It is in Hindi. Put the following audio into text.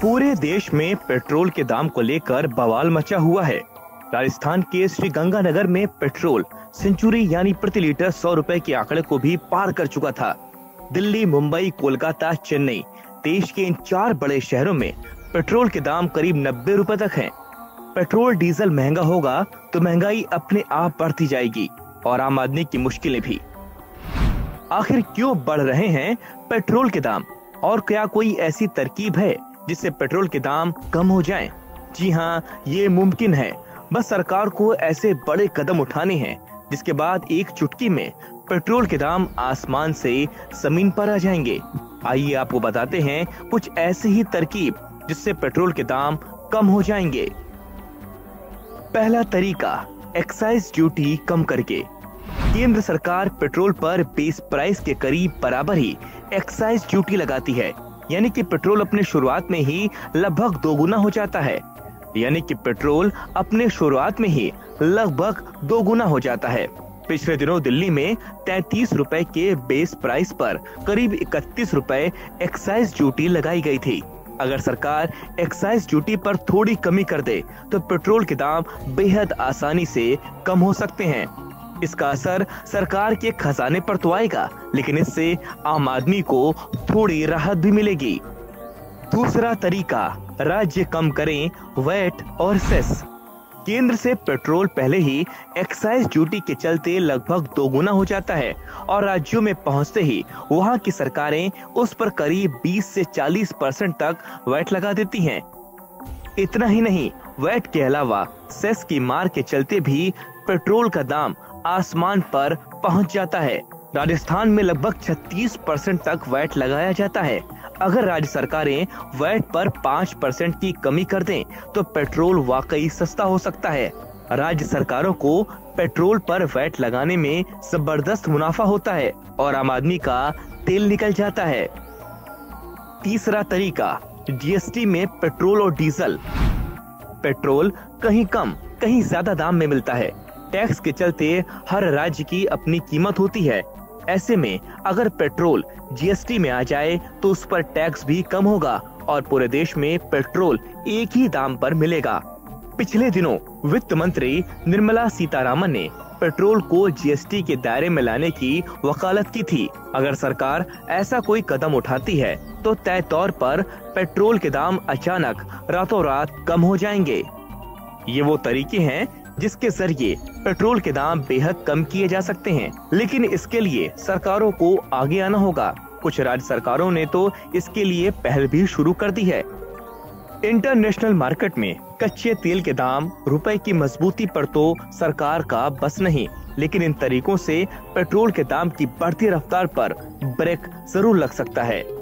पूरे देश में पेट्रोल के दाम को लेकर बवाल मचा हुआ है। राजस्थान के श्रीगंगानगर में पेट्रोल सेंचुरी यानी प्रति लीटर 100 रुपए के आंकड़े को भी पार कर चुका था। दिल्ली, मुंबई, कोलकाता, चेन्नई, देश के इन 4 बड़े शहरों में पेट्रोल के दाम करीब 90 रुपए तक हैं। पेट्रोल डीजल महंगा होगा तो महंगाई अपने आप बढ़ती जाएगी और आम आदमी की मुश्किलें भी। आखिर क्यों बढ़ रहे हैं पेट्रोल के दाम और क्या कोई ऐसी तरकीब है जिससे पेट्रोल के दाम कम हो जाएं? जी हाँ, ये मुमकिन है। बस सरकार को ऐसे बड़े कदम उठाने हैं जिसके बाद एक चुटकी में पेट्रोल के दाम आसमान से जमीन पर आ जाएंगे। आइए आपको बताते हैं कुछ ऐसी ही तरकीब जिससे पेट्रोल के दाम कम हो जाएंगे। पहला तरीका, एक्साइज ड्यूटी कम करके। केंद्र सरकार पेट्रोल पर बेस प्राइस के करीब बराबर ही एक्साइज ड्यूटी लगाती है, यानी कि पेट्रोल अपने शुरुआत में ही लगभग दोगुना हो जाता है। पिछले दिनों दिल्ली में 33 रुपए के बेस प्राइस पर करीब 31 रुपए एक्साइज ड्यूटी लगाई गई थी। अगर सरकार एक्साइज ड्यूटी पर थोड़ी कमी कर दे तो पेट्रोल के दाम बेहद आसानी से कम हो सकते हैं। इसका असर सरकार के खजाने पर तो आएगा, लेकिन इससे आम आदमी को थोड़ी राहत भी मिलेगी। दूसरा तरीका, राज्य कम करें वैट और सेस। केंद्र से पेट्रोल पहले ही एक्साइज ड्यूटी के चलते लगभग दोगुना हो जाता है और राज्यों में पहुंचते ही वहां की सरकारें उस पर करीब 20 से 40% तक वैट लगा देती हैं। इतना ही नहीं, वैट के अलावा सेस की मार के चलते भी पेट्रोल का दाम आसमान पर पहुंच जाता है। राजस्थान में लगभग 36% तक वैट लगाया जाता है। अगर राज्य सरकारें वैट पर 5% की कमी कर दें तो पेट्रोल वाकई सस्ता हो सकता है। राज्य सरकारों को पेट्रोल पर वैट लगाने में जबरदस्त मुनाफा होता है और आम आदमी का तेल निकल जाता है। तीसरा तरीका, जीएसटी में पेट्रोल और डीजल। पेट्रोल कहीं कम कहीं ज्यादा दाम में मिलता है। टैक्स के चलते हर राज्य की अपनी कीमत होती है। ऐसे में अगर पेट्रोल जीएसटी में आ जाए तो उस पर टैक्स भी कम होगा और पूरे देश में पेट्रोल एक ही दाम पर मिलेगा। पिछले दिनों वित्त मंत्री निर्मला सीतारामन ने पेट्रोल को जीएसटी के दायरे में लाने की वकालत की थी। अगर सरकार ऐसा कोई कदम उठाती है तो तय तौर पर पेट्रोल के दाम अचानक रातों रात कम हो जाएंगे। ये वो तरीके हैं जिसके जरिए पेट्रोल के दाम बेहद कम किए जा सकते हैं, लेकिन इसके लिए सरकारों को आगे आना होगा। कुछ राज्य सरकारों ने तो इसके लिए पहल भी शुरू कर दी है। इंटरनेशनल मार्केट में कच्चे तेल के दाम, रुपए की मजबूती पर तो सरकार का बस नहीं, लेकिन इन तरीकों से पेट्रोल के दाम की बढ़ती रफ्तार पर ब्रेक जरूर लग सकता है।